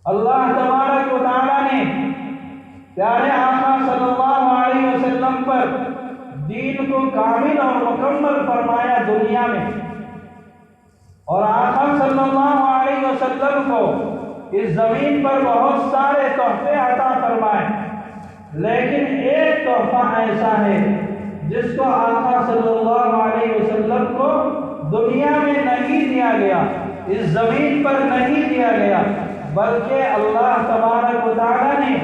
اللہ تبارک و تعالیٰ نے پیارے آقا صلی اللہ علیہ وسلم پر دین کو کامل اور مکمل فرمایا دنیا میں، اور آقا صلی اللہ علیہ وسلم کو اس زمین پر بہت سارے تحفے عطا فرمائے، لیکن ایک تحفہ ایسا ہے جس کو آقا صلی اللہ علیہ وسلم کو دنیا میں نہیں دیا گیا، اس زمین پر نہیں دیا گیا، بلکہ اللہ تبارک و تعالیٰ نے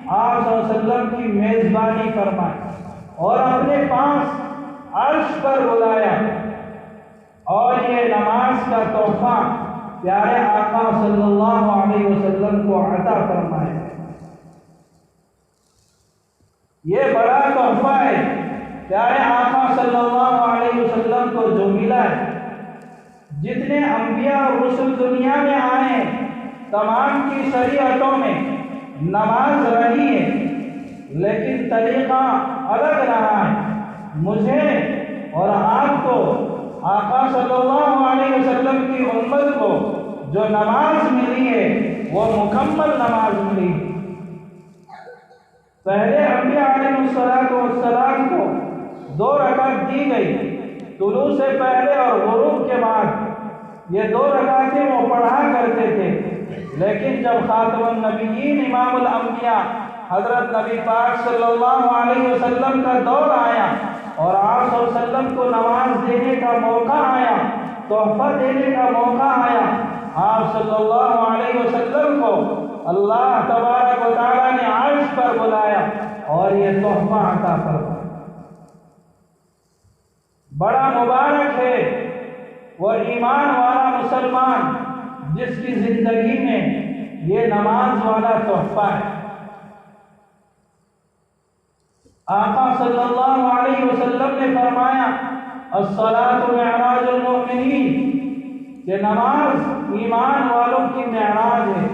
آپ صلی اللہ علیہ وسلم کی میزبانی فرمائی اور اپنے پاس عرش پر بلایا، اور یہ نماز کا تحفہ پیارے آقا صلی اللہ علیہ وسلم کو عطا فرمایا۔ یہ بڑا تحفہ ہے پیارے آقا صلی اللہ علیہ وسلم کو جو ملا ہے۔ جتنے انبیاء اور رسل دنیا میں آئے ہیں، تمام کی شریعتوں میں نماز رہی ہے، لیکن طریقہ الگ رہا ہے۔ مجھے اور آپ کو آقا صلی اللہ علیہ وسلم کی امت کو جو نماز ملی ہے وہ مکمل نماز ملی۔ پہلے انبیاء علیہ السلام کو 2 رکعت دی گئی، طلوع سے پہلے اور غروب کے بعد یہ 2 رکعتیں وہ پڑھا کرتے تھے، لیکن جب خاتم النبیین امام الانبیاء حضرت نبی پاک صلی اللہ علیہ وسلم کا دور آیا اور آپ صلی اللہ علیہ وسلم کو نماز دینے کا موقع آیا، تحفہ دینے کا موقع آیا، آپ صلی اللہ علیہ وسلم کو اللہ تبارک و تعالیٰ نے عرش پر بلایا اور یہ تحفہ عطا فرمایا۔ بڑا مبارک ہے وہ ایمان والا مسلمان جس کی زندگی میں یہ نماز والا تحفہ ہے۔ آقا صلی اللہ علیہ وسلم نے فرمایا الصلاۃ معراج المؤمنین، کہ نماز ایمان والوں کی معراج ہے۔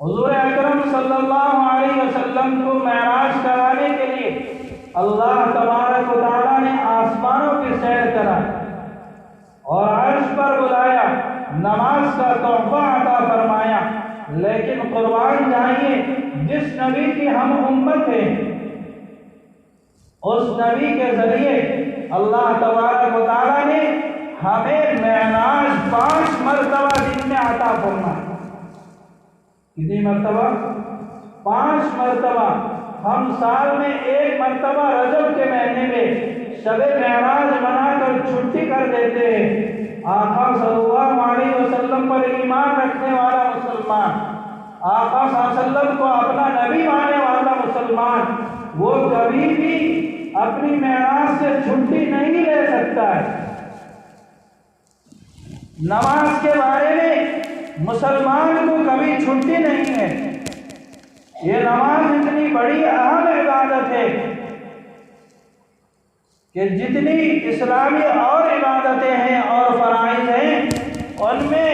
حضور اکرم صلی اللہ علیہ وسلم کو معراج کرانے کے لیے اللہ تبارک و تعالیٰ نے آسمانوں کی سیر کرائی اور عرش پر بلایا، نماز کا تحفہ عطا فرمایا، لیکن قربان جائیے جس نبی کی ہم امت ہیں، اس نبی کے ذریعے اللہ تبارک و تعالیٰ نے ہمیں معراج 5 مرتبہ دن میں عطا فرمایا۔ کتنی مرتبہ؟ 5 مرتبہ۔ ہم سال میں 1 مرتبہ رجب کے مہینے میں شب معراج منا کر چھٹی کر دیتے ہیں۔ آقا صلی اللہ علیہ وسلم پر ایمان رکھنے والا مسلمان، آقا صلی اللہ علیہ وسلم کو اپنا نبی ماننے والا مسلمان، وہ کبھی بھی اپنی معراج سے چھٹی نہیں لے سکتا ہے۔ نماز کے بارے میں مسلمان کو کبھی چھٹی نہیں ہے۔ یہ نماز اتنی بڑی اہم عبادت ہے کہ جتنی اسلامی اور عبادتیں ہیں اور فرائض ہیں، ان میں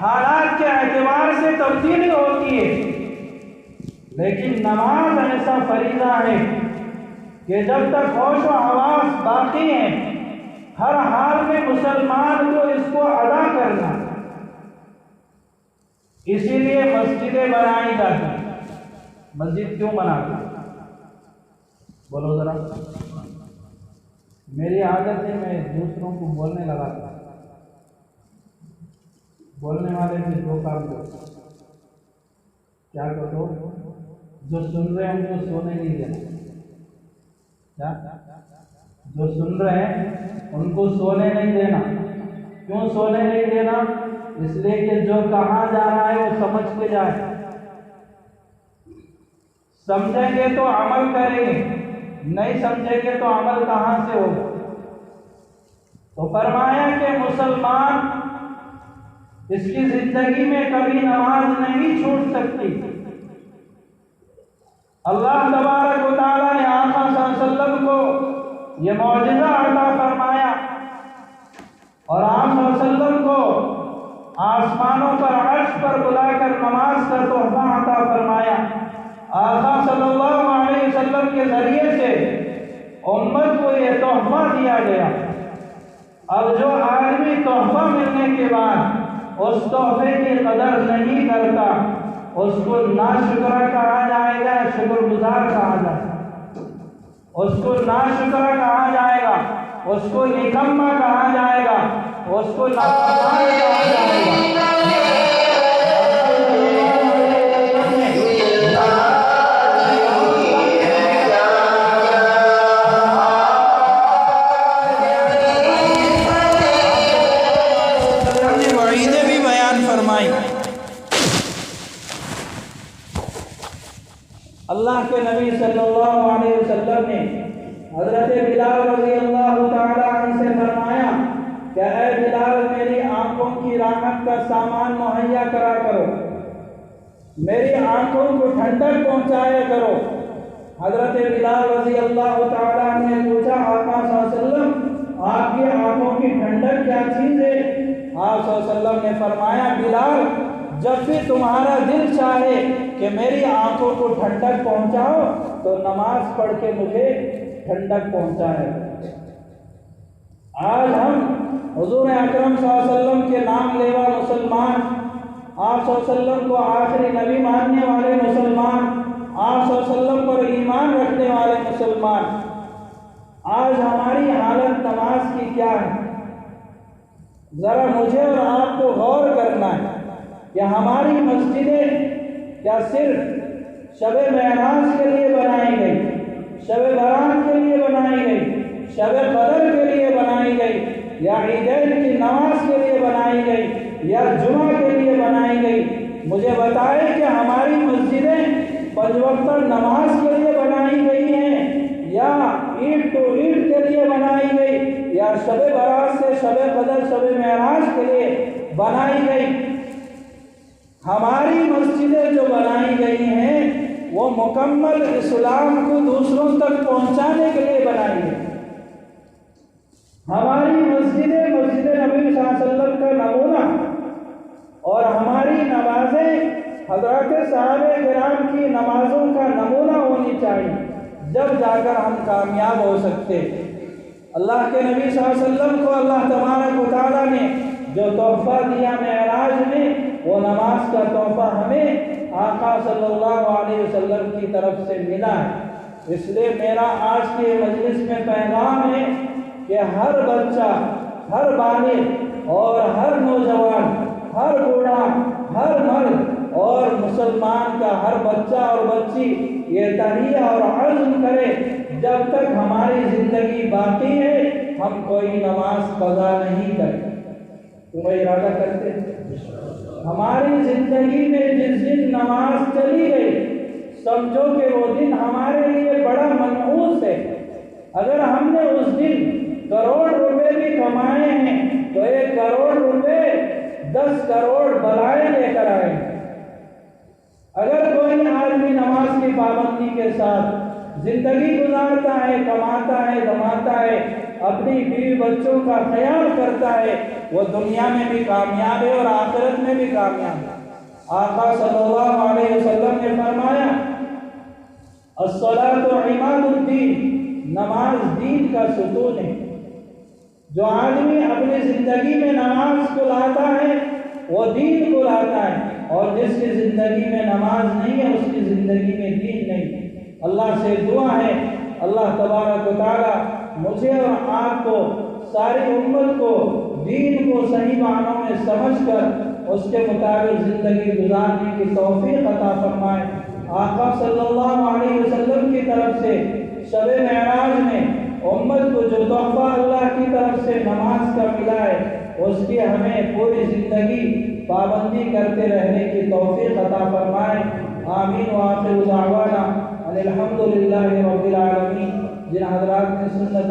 حالات کے اعتبار سے تبدیلی ہوتی ہے، لیکن نماز ایسا فریضہ ہے کہ جب تک ہوش و حواس باقی ہیں، ہر حال میں مسلمان کو اس کو ادا کرنا۔ اسی لیے مسجدیں بنائی جاتی ہیں۔ مسجد کیوں بناتے ہیں؟ بولو ذرا۔ میری عادت ہے میں دوسروں کو بولنے لگاتا ہوں، بولنے والے بھی 2 کام کرتے ہیں۔ کیا کرو؟ جو سن رہے ہیں ان کو سونے نہیں دینا۔ کیا؟ جو سن رہے ہیں ان کو سونے نہیں دینا۔ کیوں سونے نہیں دینا؟ اس لیے کہ جو کہاں جا رہا ہے وہ سمجھ کے جائے۔ سمجھیں گے تو عمل کریں گے، نہیں سمجھیں گے تو عمل کہاں سے ہوگا؟ تو فرمایا کہ مسلمان اس کی زندگی میں کبھی نماز نہیں چھوٹ سکتی۔ اللہ تبارک و تعالیٰ نے آقا صلی اللہ علیہ وسلم کو یہ معجزہ عطا فرمایا اور آپ صلی اللہ علیہ وسلم کو آسمانوں پر عرش پر بلا کر نماز کا تحفہ عطا فرمایا۔ آقا صلی اللہ علیہ وسلم کے ذریعے سے امت کو یہ تحفہ دیا گیا۔ اب جو آدمی تحفہ ملنے کے بعد اس تحفے کی قدر نہیں کرتا اس کو ناشکرہ کہا جائے گا، شکر گزار کہا جائے گا۔ اس کو ناشکرہ کہا جائے گا، اس کو نکما کہا جائے گا، اس کو نافرمان کہا جائے گا۔ اللہ کے نبی صلی اللہ علیہ وسلم نے حضرت بلال رضی اللہ تعالیٰ عنہ سے فرمایا کہ اے بلال میری آنکھوں کی راحت کا سامان مہیا کرا کرو، میری آنکھوں کو ٹھنڈک پہنچایا کرو۔ حضرت بلال رضی اللہ تعالیٰ عنہ نے پوچھا آقا صلی اللہ علیہ وسلم آپ کی آنکھوں کی ٹھنڈک کیا چیز ہے؟ آپ صلی اللہ علیہ وسلم نے فرمایا بلال جب بھی تمہارا دل چاہے کہ میری آنکھوں کو ٹھنڈک پہنچاؤ تو نماز پڑھ کے مجھے ٹھنڈک پہنچائے۔ آج ہم حضور اکرم صلی اللہ علیہ وسلم کے نام لیوا مسلمان، آپ صلی اللہ علیہ وسلم کو آخری نبی ماننے والے مسلمان، آپ صلی اللہ علیہ وسلم پر ایمان رکھنے والے مسلمان، آج ہماری حالت نماز کی کیا ہے؟ ذرا مجھے اور آپ کو غور کرنا ہے کہ ہماری مسجدیں کیا صرف شب معراج کے لیے بنائی گئی، شب برات کے لیے بنائی گئی، شب قدر کے لیے بنائی گئی، یا عیدین کی نماز کے لیے بنائی گئی، یا جمعہ کے لیے بنائی گئی؟ مجھے بتائیں کہ ہماری مسجدیں پنج وقت نماز کے لیے بنائی گئی ہیں، یا عید ٹو عید کے لیے بنائی گئی، یا شب برات سے شب قدر شب معراج کے لیے بنائی گئی؟ ہماری مسجدیں جو بنائی گئی ہیں وہ مکمل اسلام کو دوسروں تک پہنچانے کے لیے بنائی گئی۔ ہماری مسجدیں مسجد نبی صلی اللہ علیہ وسلم کا نمونہ اور ہماری نمازیں حضرات صحابہ کرام کی نمازوں کا نمونہ ہونی چاہیے، جب جا کر ہم کامیاب ہو سکتے۔ اللہ کے نبی صلی اللہ علیہ وسلم کو اللہ تبارک و تعالیٰ نے جو تحفہ دیا معراج میں، وہ نماز کا تحفہ ہمیں آقا صلی اللہ علیہ وسلم کی طرف سے ملا ہے۔ اس لیے میرا آج کے مجلس میں پیغام ہے کہ ہر بچہ، ہر بالغ اور ہر نوجوان، ہر بوڑھا، ہر مرد اور مسلمان کا ہر بچہ اور بچی یہ تہیہ اور عزم کرے جب تک ہماری زندگی باقی ہے ہم کوئی نماز قضا نہیں کریں۔ تم ارادہ کرتے ہماری زندگی میں جس دن نماز چلی گئی سمجھو کہ وہ دن ہمارے لیے بڑا منحوس ہے۔ اگر ہم نے اس دن کروڑ روپے بھی کمائے ہیں تو 1 کروڑ روپے 10 کروڑ بلائیں لے کر آئے۔ اگر کوئی آدمی نماز کی پابندی کے ساتھ زندگی گزارتا ہے، کماتا ہے، دماتا ہے، اپنی بیوی بچوں کا خیال کرتا ہے، وہ دنیا میں بھی کامیاب ہے اور آخرت میں بھی کامیاب ہے۔ آقا صلی اللہ علیہ وسلم نے فرمایا الصلاۃ عماد الدین، نماز دین کا ستون ہے۔ جو آدمی اپنی زندگی میں نماز کو لاتا ہے وہ دین کو لاتا ہے، اور جس کی زندگی میں نماز نہیں ہے اس کی زندگی میں دین نہیں۔ اللہ سے دعا ہے اللہ تبارک و تعالیٰ مجھے اور آپ کو، ساری امت کو دین کو صحیح معنوں میں سمجھ کر اس کے مطابق زندگی گزارنے کی توفیق عطا فرمائے۔ آقا صلی اللہ علیہ وسلم کی طرف سے شب معراج میں امت کو جو تحفہ اللہ کی طرف سے نماز کا ملا ہے اس کی ہمیں پوری زندگی پابندی کرتے رہنے کی توفیق عطا فرمائے۔ آمین و آخر دعوانا الحمدللہ رب العالمین۔ جن حضرات نے سنت